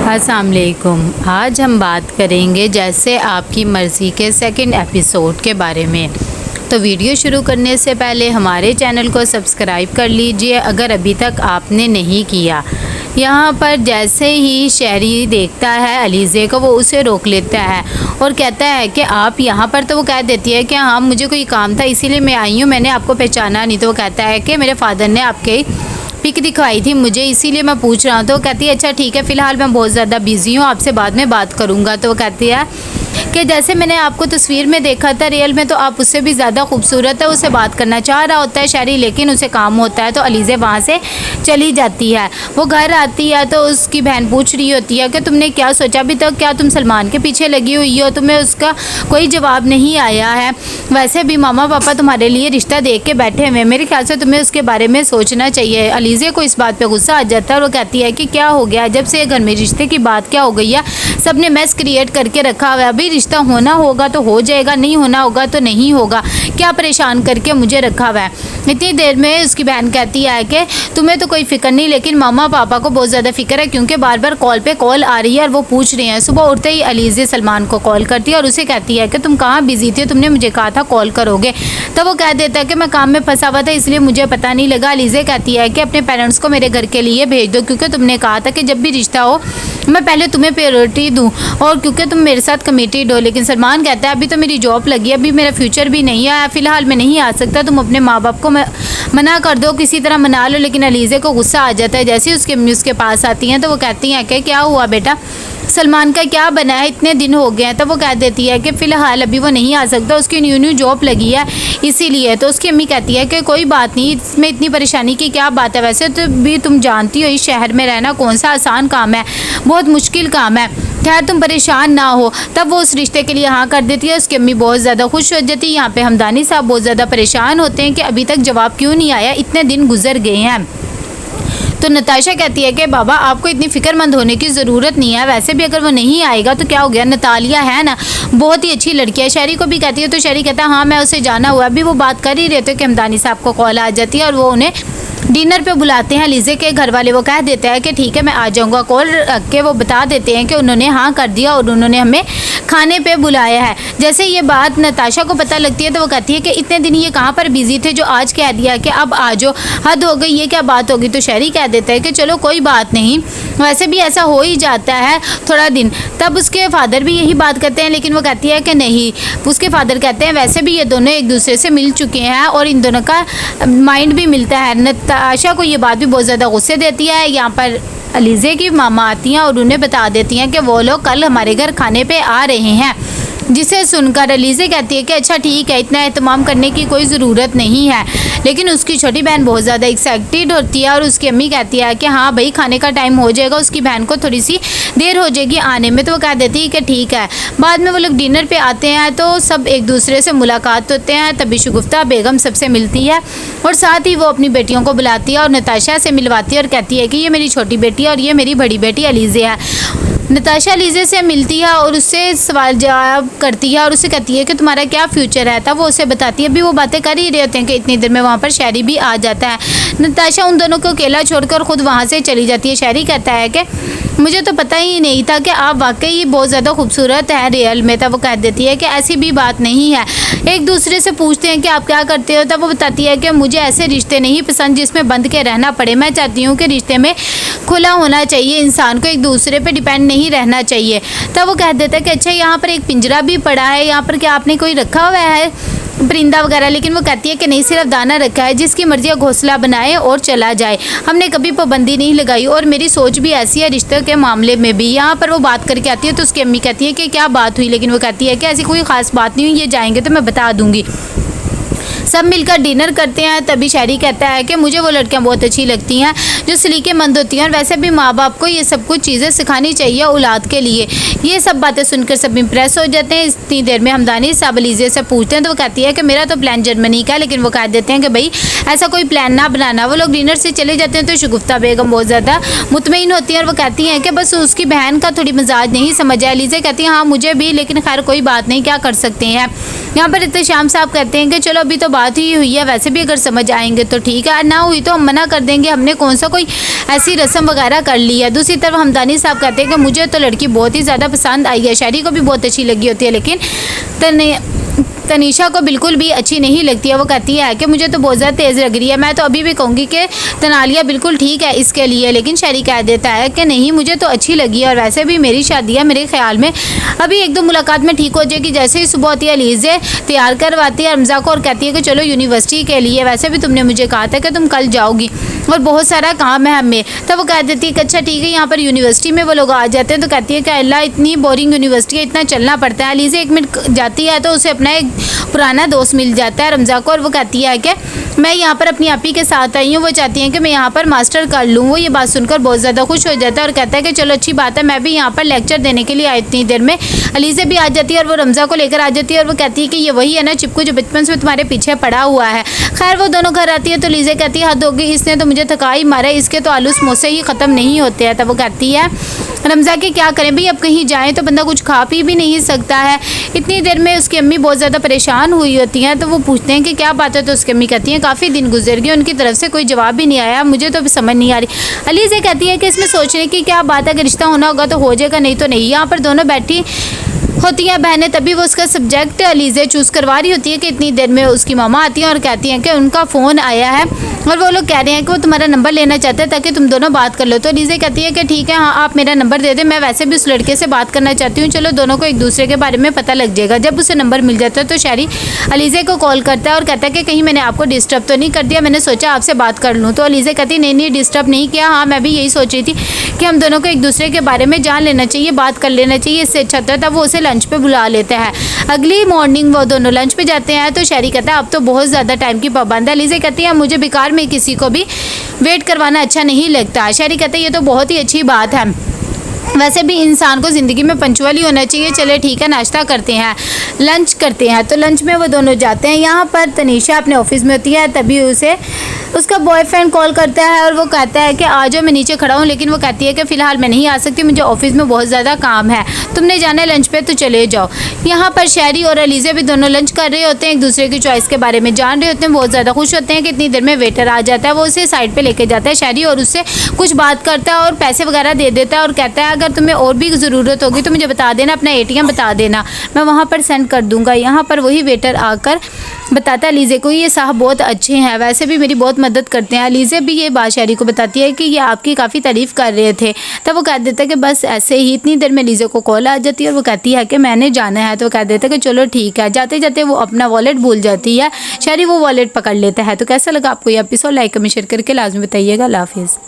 अस्सलाम वालेकुम। आज हम बात करेंगे जैसे आपकी मर्ज़ी के सेकंड एपिसोड के बारे में। तो वीडियो शुरू करने से पहले हमारे चैनल को सब्सक्राइब कर लीजिए अगर अभी तक आपने नहीं किया। यहाँ पर जैसे ही शहरी देखता है अलीज़े को, वो उसे रोक लेता है और कहता है कि आप यहाँ पर। तो वो कह देती है कि हाँ मुझे कोई काम था इसीलिए मैं आई हूँ, मैंने आपको पहचाना नहीं। तो वो कहता है कि मेरे फादर ने आपके पिक दिखवाई थी मुझे, इसीलिए मैं पूछ रहा हूँ। तो वो कहती है अच्छा ठीक है, फ़िलहाल मैं बहुत ज़्यादा बिज़ी हूँ, आपसे बाद में बात करूँगा। तो वो कहती है कि जैसे मैंने आपको तस्वीर में देखा था, रियल में तो आप उससे भी ज़्यादा खूबसूरत है। उससे बात करना चाह रहा होता है शहरी, लेकिन उसे काम होता है। तो अलीज़े वहाँ से चली जाती है। वो घर आती है तो उसकी बहन पूछ रही होती है कि तुमने क्या सोचा अभी तक, क्या तुम सलमान के पीछे लगी हुई हो? तुम्हें उसका कोई जवाब नहीं आया है। वैसे भी मामा पापा तुम्हारे लिए रिश्ता देख के बैठे हुए हैं, मेरे ख्याल से तुम्हें उसके बारे में सोचना चाहिए। अलीज़े को इस बात पर गुस्सा आ जाता है और वो कहती है कि क्या हो गया, जब से घर में रिश्ते की बात क्या हो गई है, सब ने मैस क्रिएट करके रखा हुआ है। अभी रिश्ता होना होगा तो हो जाएगा, नहीं होना होगा तो नहीं होगा, क्या परेशान करके मुझे रखा हुआ है। इतनी देर में उसकी बहन कहती है कि तुम्हें तो कोई फ़िक्र नहीं, लेकिन मामा पापा को बहुत ज़्यादा फिक्र है, क्योंकि बार बार कॉल पे कॉल आ रही है और वो पूछ रहे हैं। सुबह उठते ही अलीज़े सलमान को कॉल करती है और उसे कहती है कि तुम कहाँ बिज़ी थे, तुमने मुझे कहा था कॉल करोगे। तो वो कह देता है कि मैं काम में फंसा हुआ था इसलिए मुझे पता नहीं लगा। अलीज़े कहती है कि अपने पेरेंट्स को मेरे घर के लिए भेज दो, क्योंकि तुमने कहा था कि जब भी रिश्ता हो मैं पहले तुम्हें प्रायोरिटी दूँ, और क्योंकि तुम मेरे साथ कमिटेड हो। लेकिन सलमान कहता है अभी तो मेरी जॉब लगी है, अभी मेरा फ्यूचर भी नहीं है, फ़िलहाल मैं नहीं आ सकता, तुम अपने माँ बाप को मना कर दो, किसी तरह मना लो। लेकिन अलीज़े को गुस्सा आ जाता है। जैसे ही उसकी अम्मी उसके पास आती हैं तो वो कहती हैं कि क्या हुआ बेटा, सलमान का क्या बना है, इतने दिन हो गए हैं। तो वो कह देती है कि फ़िलहाल अभी वो नहीं आ सकता, उसकी न्यू जॉब लगी है इसीलिए। तो उसकी अम्मी कहती है कि कोई बात नहीं, इसमें इतनी परेशानी की क्या बात है, वैसे तो भी तुम जानती हो इस शहर में रहना कौन सा आसान काम है, बहुत मुश्किल काम है, खैर तुम परेशान ना हो। तब वो उस रिश्ते के लिए हाँ कर देती है। उसकी अम्मी बहुत ज़्यादा खुश हो जाती है। यहाँ पे हमदानी साहब बहुत ज़्यादा परेशान होते हैं कि अभी तक जवाब क्यों नहीं आया, इतने दिन गुजर गए हैं। तो नताशा कहती है कि बाबा आपको इतनी फ़िक्रमंद होने की ज़रूरत नहीं है, वैसे भी अगर वो नहीं आएगा तो क्या हो गया, नतालिया है ना बहुत ही अच्छी लड़की है। शहरी को भी कहती है तो शहरी कहता है हाँ मैं उसे जाना हुआ। अभी वो बात कर ही रहे थे कि हमदानी साहब को कॉल आ जाती है और वो उन्हें डिनर पे बुलाते हैं। अलीज़े के घर वाले वो कह देते हैं कि ठीक है मैं आ जाऊँगा। कॉल रख के वो बता देते हैं कि उन्होंने हाँ कर दिया और उन्होंने हमें खाने पे बुलाया है। जैसे ये बात नताशा को पता लगती है तो वो कहती है कि इतने दिन ये कहाँ पर बिज़ी थे जो आज कह दिया कि अब आ जाओ, हद हो गई, ये क्या बात होगी। तो शहरी कह देता है कि चलो कोई बात नहीं, वैसे भी ऐसा हो ही जाता है थोड़ा दिन। तब उसके फादर भी यही बात करते हैं, लेकिन वो कहती है कि नहीं। उसके फादर कहते हैं वैसे भी ये दोनों एक दूसरे से मिल चुके हैं और इन दोनों का माइंड भी मिलता है। नताशा को ये बात भी बहुत ज़्यादा गुस्से देती है। यहाँ पर अलीज़े की मामा आती हैं और उन्हें बता देती हैं कि वो लोग कल हमारे घर खाने पे आ रहे हैं, जिसे सुनकर अलीज़े कहती है कि अच्छा ठीक है, इतना एहतमाम करने की कोई ज़रूरत नहीं है। लेकिन उसकी छोटी बहन बहुत ज़्यादा एक्साइटेड होती है और उसकी अम्मी कहती है कि हाँ भाई खाने का टाइम हो जाएगा, उसकी बहन को थोड़ी सी देर हो जाएगी आने में। तो वो कह देती है कि ठीक है। बाद में वो लोग डिनर पे आते हैं तो सब एक दूसरे से मुलाकात होते हैं। तभी शगुफ्ता बेगम सबसे मिलती है और साथ ही वो अपनी बेटियों को बुलाती है और नताशा से मिलवाती है और कहती है कि ये मेरी छोटी बेटी और ये मेरी बड़ी बेटी अलीज़े है। नताशा अलीज़े से मिलती है और उससे सवाल जवाब करती है और उसे कहती है कि तुम्हारा क्या फ्यूचर है। तब वो उसे बताती है। अभी वो बातें कर ही रहे होते हैं कि इतनी देर में वहाँ पर शहरी भी आ जाता है। नताशा उन दोनों को अकेला छोड़कर खुद वहाँ से चली जाती है। शहरी कहता है कि मुझे तो पता ही नहीं था कि आप वाकई बहुत ज़्यादा खूबसूरत है रियल में। तब वो कह देती है कि ऐसी भी बात नहीं है। एक दूसरे से पूछते हैं कि आप क्या करते हो। तब वो बताती है कि मुझे ऐसे रिश्ते नहीं पसंद जिसमें बंद के रहना पड़े, मैं चाहती हूँ कि रिश्ते में खुला होना चाहिए, इंसान को एक दूसरे पे डिपेंड नहीं रहना चाहिए। तब वो कह देता है कि अच्छा यहाँ पर एक पिंजरा भी पड़ा है, यहाँ पर क्या आपने कोई रखा हुआ है परिंदा वगैरह। लेकिन वो कहती है कि नहीं, सिर्फ दाना रखा है, जिसकी मर्जी घोंसला बनाए और चला जाए, हमने कभी पाबंदी नहीं लगाई और मेरी सोच भी ऐसी है रिश्ते के मामले में भी। यहाँ पर वो बात करके आती है तो उसकी अम्मी कहती है कि क्या बात हुई। लेकिन वो कहती है कि ऐसी कोई ख़ास बात नहीं हुई, ये जाएंगे तो मैं बता दूँगी। सब मिलकर डिनर करते हैं। तभी शहरी कहता है कि मुझे वो लड़कियां बहुत अच्छी लगती हैं जो सलीकेमंद होती हैं और वैसे भी माँ बाप को ये सब कुछ चीज़ें सिखानी चाहिए औलाद के लिए। ये सब बातें सुनकर सब इम्प्रेस हो जाते हैं। इतनी देर में हमदानी साहब अलीज़े से पूछते हैं तो वो कहती है कि मेरा तो प्लान जर्मनी का है, लेकिन वो कह देते हैं कि भाई ऐसा कोई प्लान ना बनाना। वो लोग डिनर से चले जाते हैं तो शगुफ्ता बेगम बहुत ज़्यादा मुतमईन होती है और वो कहती हैं कि बस उसकी बहन का थोड़ी मिजाज नहीं समझ आया। अलीज़े कहती हैं हाँ मुझे भी, लेकिन खैर कोई बात नहीं, क्या कर सकते हैं। यहाँ पर इत्तेशाम साहब कहते हैं कि चलो अभी तो बात ही हुई है, वैसे भी अगर समझ आएंगे तो ठीक है, ना हुई तो हम मना कर देंगे, हमने कौन सा कोई ऐसी रस्म वगैरह कर ली है। दूसरी तरफ हमदानी साहब कहते हैं कि मुझे तो लड़की बहुत ही ज़्यादा पसंद आई है, शहरी को भी बहुत अच्छी लगी होती है, लेकिन तनीषा को बिल्कुल भी अच्छी नहीं लगती है। वो कहती है कि मुझे तो बहुत ज़्यादा तेज़ लग रही है, मैं तो अभी भी कहूँगी कि तनालिया बिल्कुल ठीक है इसके लिए, लेकिन शहरी कह देता है कि नहीं मुझे तो अच्छी लगी है, और वैसे भी मेरी शादी है, मेरे ख्याल में अभी एक दो मुलाकात में ठीक हो जाएगी। जैसे ही सुबह होती है अलीज़े तैयार करवाती है हमजा को और कहती है कि चलो यूनिवर्सिटी के लिए, वैसे भी तुमने मुझे कहा था कि तुम कल जाओगी और बहुत सारा काम है हमें। तब वो कह देती है कि अच्छा ठीक है। यहाँ पर यूनिवर्सिटी में वो लोग आ जाते हैं तो कहती है कि अल्लाह इतनी बोरिंग यूनिवर्सिटी है, इतना चलना पड़ता है। अलीज़े 1 मिनट जाती है तो उसे अपना एक पुराना दोस्त मिल जाता है रमज़ा को, और वो कहती है कि मैं यहाँ पर अपनी आपी के साथ आई हूँ, वो चाहती हैं कि मैं यहाँ पर मास्टर कर लूँ। वो ये बात सुनकर बहुत ज़्यादा खुश हो जाता है और कहता है कि चलो अच्छी बात है, मैं भी यहाँ पर लेक्चर देने के लिए आई इतनी देर में। अलीज़े भी आ जाती है और वो रमज़ा को लेकर आ जाती है और वो कहती है कि ये वही है ना चिपकू जो बचपन से तुम्हारे पीछे पड़ा हुआ है। खैर वो दोनों घर आती है तो अलीज़े कहती है हद हो गई, इसने तो मुझे थका ही मारा, इसके तो आलू समोसे ही ख़त्म नहीं होते हैं। तब वो कहती है रमज़ा के क्या करें भाई, अब कहीं जाएँ तो बंदा कुछ खा पी भी नहीं सकता है। इतनी देर में उसकी अम्मी बहुत ज़्यादा परेशान हुई होती हैं, तो वो पूछते हैं कि क्या बात है, तो उसकी अम्मी कहती हैं काफ़ी दिन गुजर गए, उनकी तरफ से कोई जवाब भी नहीं आया, मुझे तो अभी समझ नहीं आ रही। अलीज़े कहती है कि इसमें सोचने की क्या बात है, कि रिश्ता होना होगा तो हो जाएगा, नहीं तो नहीं। यहाँ पर दोनों बैठी होती हैं बहनें, तभी वो उसका सब्जेक्ट अलीज़े चूज़ करवा रही होती है कि इतनी देर में उसकी मामा आती हैं और कहती हैं कि उनका फ़ोन आया है और वो लोग कह रहे हैं कि वो तुम्हारा नंबर लेना चाहते हैं ताकि तुम दोनों बात कर लो। तो अलीज़े कहती है कि ठीक है, हाँ आप मेरा नंबर दे दें, मैं वैसे भी उस लड़के से बात करना चाहती हूँ, चलो दोनों को एक दूसरे के बारे में पता लग जाएगा। जब उसे नंबर मिल जाता है तो शहरी अलीज़े को कॉल करता है और कहता है कि कहीं मैंने आपको डिस्टर्ब तो नहीं कर दिया, मैंने सोचा आपसे बात कर लूँ। तो अलीज़े कहती है नहीं डिस्टर्ब नहीं किया, हाँ मैं भी यही सोच रही थी कि हम दोनों को एक दूसरे के बारे में जान लेना चाहिए, बात कर लेना चाहिए, इससे अच्छा था। तब वो उसे लंच पे बुला लेता है। अगली मॉर्निंग वो दोनों लंच पे जाते हैं तो शहरी कहता है अब तो बहुत ज़्यादा टाइम की पाबंद है। अलीज़े कहती है मुझे बेकार में किसी को भी वेट करवाना अच्छा नहीं लगता। शहरी कहता है ये तो बहुत ही अच्छी बात है, वैसे भी इंसान को ज़िंदगी में पंचुअल ही होना चाहिए। चले ठीक है, नाश्ता करते हैं, लंच करते हैं। तो लंच में वो दोनों जाते हैं। यहाँ पर तनीषा अपने ऑफिस में होती है, तभी उसे उसका बॉयफ्रेंड कॉल करता है और वो कहता है कि आ जाओ, मैं नीचे खड़ा हूँ, लेकिन वो कहती है कि फ़िलहाल मैं नहीं आ सकती, मुझे ऑफिस में बहुत ज़्यादा काम है, तुमने जाना है लंच पे तो चले जाओ। यहाँ पर शहरी और अलीज़े भी दोनों लंच कर रहे होते हैं, एक दूसरे की चॉइस के बारे में जान रहे होते हैं, बहुत ज़्यादा खुश होते हैं कि इतनी देर में वेटर आ जाता है। वो उसे साइड पर लेके जाता है शहरी और उससे कुछ बात करता है और पैसे वगैरह दे देता है और कहता है अगर तुम्हें और भी ज़रूरत होगी तो मुझे बता देना, अपना ATM बता देना, मैं वहाँ पर सेंड कर दूँगा। यहाँ पर वही वेटर आकर बताता है अलीज़े को ये साहब बहुत अच्छे हैं, वैसे भी मेरी बहुत मदद करते हैं। अलीज़े भी ये बात शहरी को बताती है कि ये आपकी काफ़ी तारीफ़ कर रहे थे। तब वो कह देता है कि बस ऐसे ही। इतनी देर में अलीज़े को कॉल आ जाती है और वो कहती है कि मैंने जाना है, तो वो कह देता है कि चलो ठीक है। जाते जाते वो अपना वॉलेट भूल जाती है, शहरी वो वॉलेट पकड़ लेता है। तो कैसा लगा आपको ये एपिसोड, लाइक कमेंट शेयर करके लाजमी बताइएगा। अल्लाह हाफिज़।